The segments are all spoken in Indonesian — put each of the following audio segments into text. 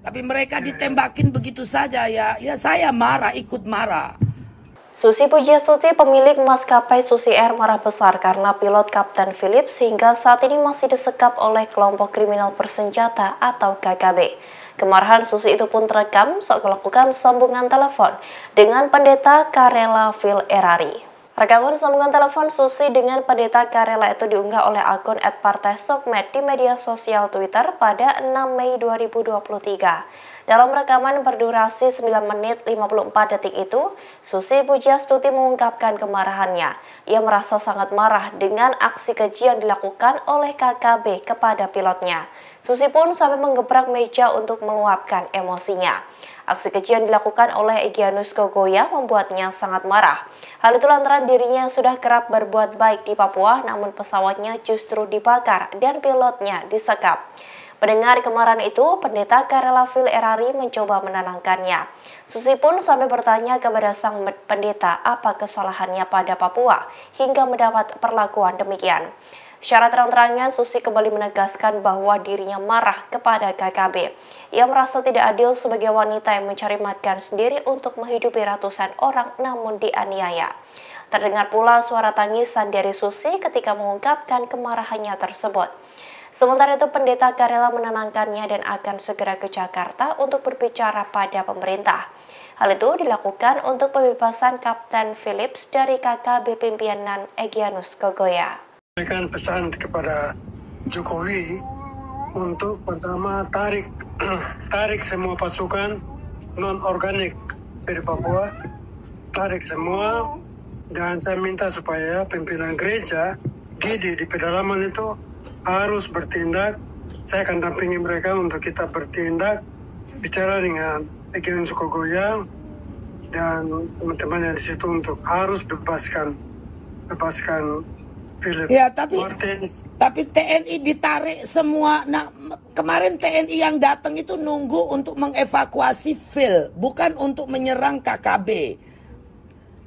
Tapi mereka ditembakin begitu saja ya saya marah, ikut marah. Susi Pujiastuti, pemilik maskapai Susi Air, marah besar karena pilot Kapten Philips hingga saat ini masih disekap oleh kelompok kriminal bersenjata atau KKB. Kemarahan Susi itu pun terekam saat melakukan sambungan telepon dengan pendeta Karela Phil Erari. Rekaman sambungan telepon Susi dengan pendeta Karela itu diunggah oleh akun @partai_sokmed di media sosial Twitter pada 6 Mei 2023. Dalam rekaman berdurasi 9 menit 54 detik itu, Susi Pujiastuti mengungkapkan kemarahannya. Ia merasa sangat marah dengan aksi keji yang dilakukan oleh KKB kepada pilotnya. Susi pun sampai menggebrak meja untuk meluapkan emosinya. Aksi keji yang dilakukan oleh Egyanus Kogoya membuatnya sangat marah. Hal itu lantaran dirinya yang sudah kerap berbuat baik di Papua, namun pesawatnya justru dibakar dan pilotnya disekap. Mendengar kemarahan itu, pendeta Karela Phil Erari mencoba menenangkannya. Susi pun sampai bertanya kepada sang pendeta apa kesalahannya pada Papua hingga mendapat perlakuan demikian. Secara terang-terangan, Susi kembali menegaskan bahwa dirinya marah kepada KKB. Ia merasa tidak adil sebagai wanita yang mencari makan sendiri untuk menghidupi ratusan orang namun dianiaya. Terdengar pula suara tangisan dari Susi ketika mengungkapkan kemarahannya tersebut. Sementara itu, pendeta Karela menenangkannya dan akan segera ke Jakarta untuk berbicara pada pemerintah. Hal itu dilakukan untuk pembebasan Kapten Philips dari KKB pimpinan Egyanus Kogoya. Memberikan pesan kepada Jokowi untuk pertama tarik semua pasukan non-organik dari Papua, tarik semua, dan saya minta supaya pimpinan gereja Gidi di pedalaman itu harus bertindak. Saya akan dampingi mereka untuk kita bertindak, bicara dengan Egyanus Kogoya dan teman-teman yang di situ untuk harus bebaskan Philip. Ya, tapi TNI ditarik semua. Nah, kemarin TNI yang datang itu nunggu untuk mengevakuasi Phil, bukan untuk menyerang KKB.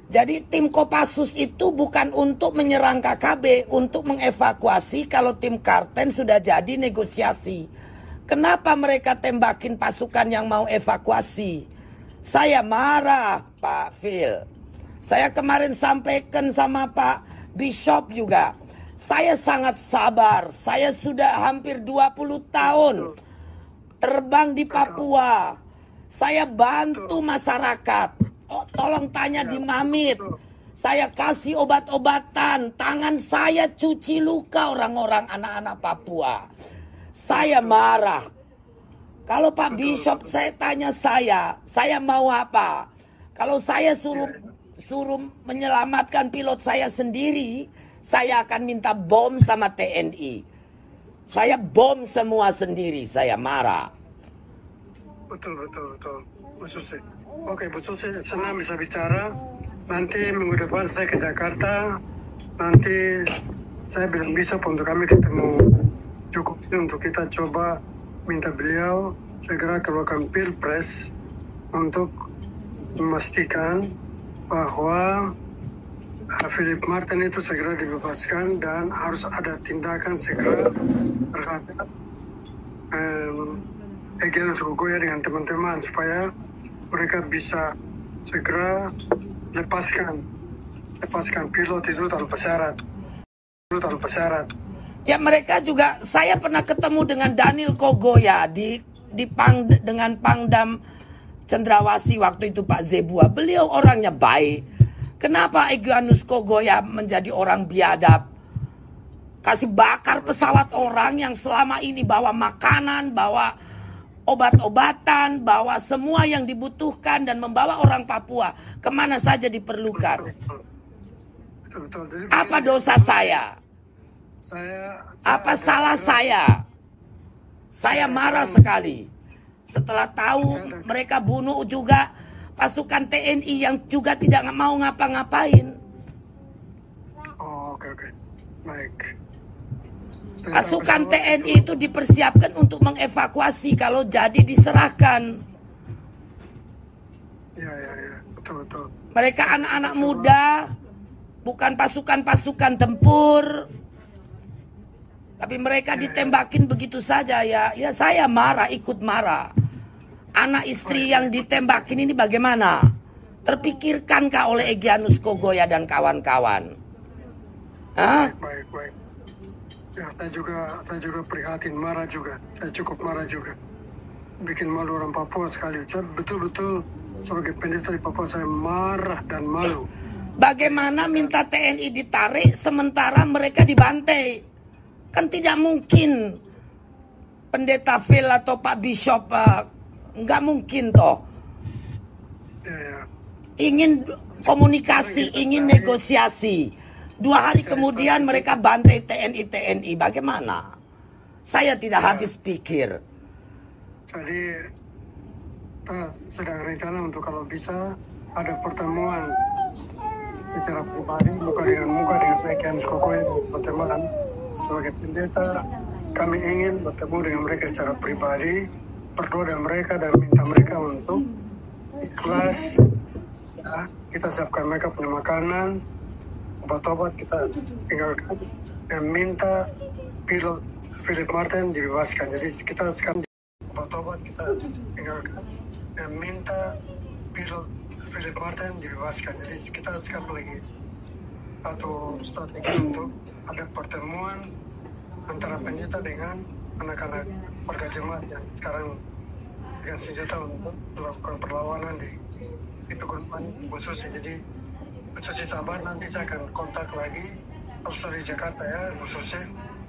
Jadi tim Kopassus itu bukan untuk menyerang KKB, untuk mengevakuasi kalau tim Karten sudah jadi negosiasi. Kenapa mereka tembakin pasukan yang mau evakuasi? Saya marah, Pak Phil. Saya kemarin sampaikan sama Pak Bishop juga. Saya sangat sabar. Saya sudah hampir 20 tahun terbang di Papua. Saya bantu masyarakat. Oh, tolong tanya di Mamit. Saya kasih obat-obatan. Tangan saya cuci luka orang-orang anak-anak Papua. Saya marah. Kalau Pak Bishop saya tanya saya mau apa? Kalau saya suruh menyelamatkan pilot saya sendiri, saya akan minta bom sama TNI. Saya bom semua sendiri, saya marah. Betul. Bu Susi. Oke, Bu Susi, senang bisa bicara. Nanti minggu depan saya ke Jakarta. Nanti saya bilang bisa untuk kami ketemu cukup untuk kita coba minta beliau segera keluarkan Pilpres untuk memastikan bahwa Philip Martin itu segera dibebaskan dan harus ada tindakan segera terhadap Egyanus Kogoya dengan teman-teman supaya mereka bisa segera lepaskan pilot itu tanpa syarat. Ya, mereka juga, saya pernah ketemu dengan Daniel Kogoya dengan Pangdam Cendrawasih waktu itu Pak Zebua. Beliau orangnya baik. Kenapa Egyanus Kogoya menjadi orang biadab? Kasih bakar pesawat orang yang selama ini bawa makanan, bawa obat-obatan, bawa semua yang dibutuhkan dan membawa orang Papua kemana saja diperlukan. Betul. Apa dosa saya? Apa salah saya? Saya marah sekali. Setelah tahu mereka bunuh juga pasukan TNI yang juga tidak mau ngapa-ngapain. Oh, oke. Baik. Pasukan TNI itu dipersiapkan untuk mengevakuasi kalau jadi diserahkan. Ya, betul. Mereka anak-anak muda, bukan pasukan-pasukan tempur. Tapi mereka ditembakin begitu saja ya saya marah, ikut marah. Anak istri yang ditembakin ini bagaimana? Terpikirkankah oleh Egyanus Kogoya dan kawan-kawan? Baik. Ya, saya juga prihatin, marah juga. Saya cukup marah juga. Bikin malu orang Papua sekali. Saya betul-betul sebagai pendeta di Papua saya marah dan malu. Bagaimana minta TNI ditarik sementara mereka dibantai? Kan tidak mungkin. Pendeta Phil atau Pak Bishop nggak mungkin toh. Ya. Ingin komunikasi, ingin negosiasi. 2 hari kemudian mereka bantai TNI. Bagaimana? Saya tidak habis pikir. Jadi kita sedang rencana untuk kalau bisa ada pertemuan secara pribadi, muka dengan Egyanus Kogoya pertemuan sebagai pendeta. Kami ingin bertemu dengan mereka secara pribadi, berdoa dengan mereka dan minta mereka untuk ikhlas. Ya, kita siapkan mereka punya makanan, obat-obat kita tinggalkan, dan minta pilot Philip Martin dibebaskan. Jadi kita sekarang obat-obat kita tinggalkan, dan minta pilot Philip Martin dibebaskan. Jadi kita sekarang lagi atau strategi untuk ada pertemuan antara pendeta dengan anak-anak warga jemaat yang sekarang dengan senjata untuk melakukan perlawanan di Pegun Pani Bu Susi. Jadi Bu Susi sabar, nanti saya akan kontak lagi kalau di Jakarta ya Bu Susi.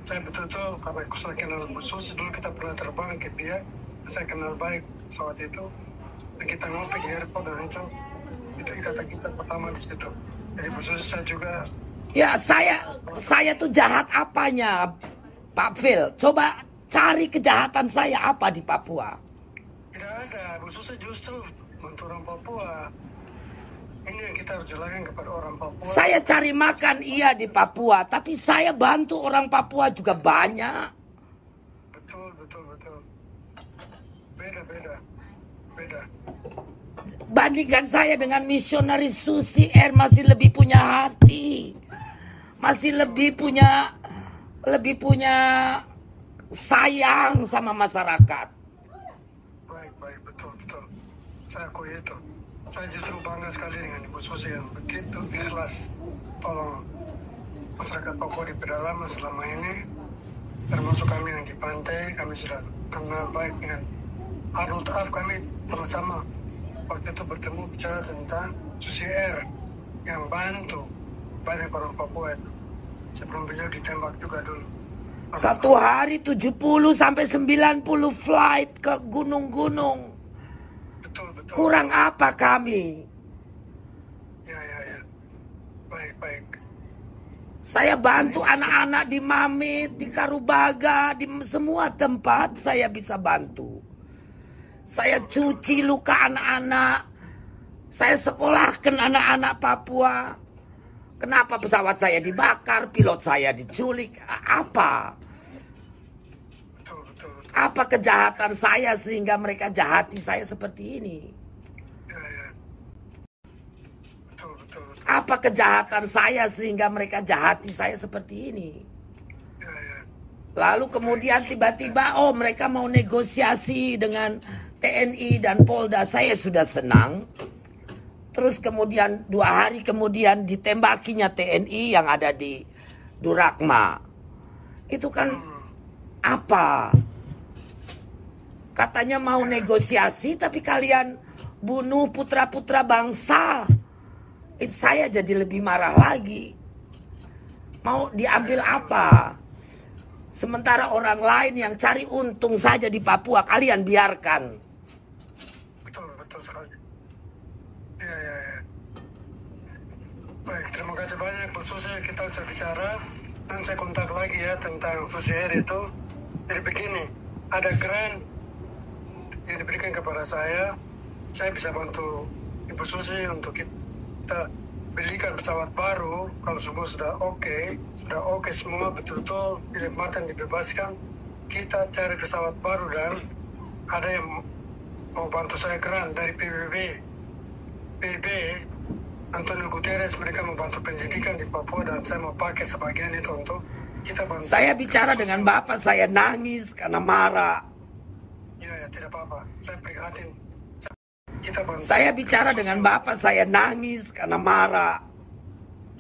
Saya betul-betul karena saya kenal Bu Susi dulu, kita pernah terbang ke Biak, saya kenal baik pesawat itu. Dan kita ngopi di airport dan itu ikatan kita pertama di situ. Jadi Bu Susi saya juga. Ya saya tuh jahat apanya Pak Phil? Coba cari kejahatan saya apa di Papua. Tidak ada, Bu Susi justru untuk orang Papua. Ini yang kita harus jelaskan kepada orang Papua. Saya cari makan iya di Papua, tapi saya bantu orang Papua juga banyak. Betul. Beda. Bandingkan saya dengan misionaris Susi Air, masih lebih punya hati. Masih lebih punya sayang sama masyarakat. Baik, betul. Saya akui itu. Saya justru bangga sekali dengan Ibu Susi yang begitu ikhlas tolong masyarakat Papua di pedalaman selama ini, termasuk kami yang di pantai. Kami sudah kenal baik dengan Arnold Taaf, kami bersama waktu itu bertemu bicara tentang Susi Air yang bantu banyak orang Papua itu sebelum beliau ditembak juga dulu. Satu hari 70 sampai 90 flight ke gunung-gunung. Betul. Kurang apa kami? Ya. Baik. Saya bantu anak-anak di Mamit, di Karubaga, di semua tempat saya bisa bantu. Saya cuci luka anak-anak. Saya sekolahkan anak-anak Papua. Kenapa pesawat saya dibakar, pilot saya diculik? Apa? Betul. Apa kejahatan saya sehingga mereka jahati saya seperti ini? Ya. Betul. Apa kejahatan saya sehingga mereka jahati saya seperti ini? Ya. Lalu kemudian tiba-tiba, mereka mau negosiasi dengan TNI dan Polda. Saya sudah senang. Terus kemudian 2 hari kemudian ditembakinya TNI yang ada di Durakma. Itu kan apa? Katanya mau negosiasi tapi kalian bunuh putra-putra bangsa. Saya jadi lebih marah lagi. Mau diambil apa? Sementara orang lain yang cari untung saja di Papua kalian biarkan. Betul sekali. Ya. Baik, terima kasih banyak Bu Susi. Kita bisa bicara dan saya kontak lagi ya tentang Susi Air itu. Jadi begini, ada grant yang diberikan kepada saya bisa bantu Ibu Susi untuk kita belikan pesawat baru. Kalau semua sudah oke semua, betul-betul Philip Martin dibebaskan, kita cari pesawat baru dan ada yang mau bantu saya grant dari PBB Antonio Guterres, mereka mau bantu pendidikan di Papua dan saya mau pakai sebagian itu untuk kita bantu. Saya bicara dengan Bapak, saya nangis karena marah. Ya, tidak apa-apa. Saya prihatin. Kita bantu. Saya bicara dengan Bapak, saya nangis karena marah.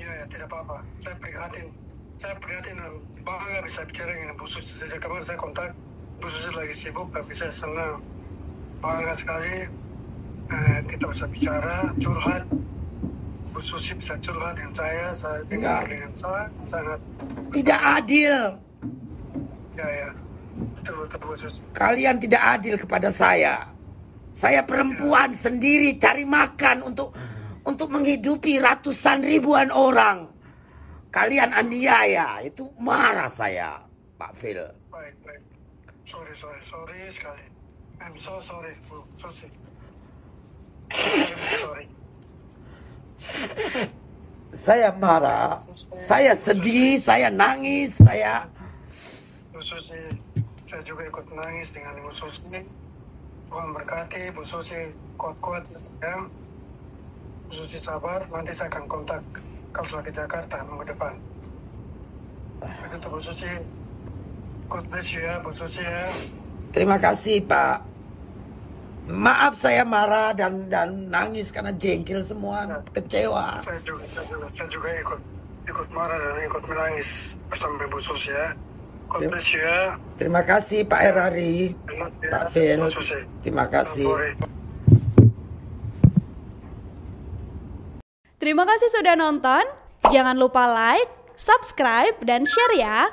Ya, tidak apa-apa. Saya prihatin. Saya prihatin dan bangga bisa bicara dengan Bu Susi. Sejak kemarin saya kontak, Bu Susi lagi sibuk, tapi saya senang. Bangga sekali kita bisa bicara, curhat. Bu Susi bisa curhat dengan saya dengar dengan saya, sangat Tidak adil. ya. Betul Bu Susi. Kalian tidak adil kepada saya. Saya perempuan sendiri cari makan untuk menghidupi ratusan ribuan orang. Kalian aniaya, itu marah saya, Pak Phil. Baik. Sorry sekali. I'm so sorry, Bu Susi. Sorry. Saya marah, saya sedih, saya nangis, Bu Susi, saya juga ikut nangis dengan Bu Susi. Tuhan berkati, Bu Susi kuat-kuat ya sayang. Bu Susi sabar, nanti saya akan kontak kalau sudah ke Jakarta minggu depan. Begitu Bu Susi. God bless you ya Bu Susi ya. terima kasih Pak. Maaf saya marah dan nangis karena jengkel semua, kecewa. Saya juga ikut marah dan ikut menangis bersama Bu Susi ya. God bless you ya. Terima kasih Pak Erari, Pak Phil. Terima kasih. Terima kasih sudah nonton. Jangan lupa like, subscribe, dan share ya.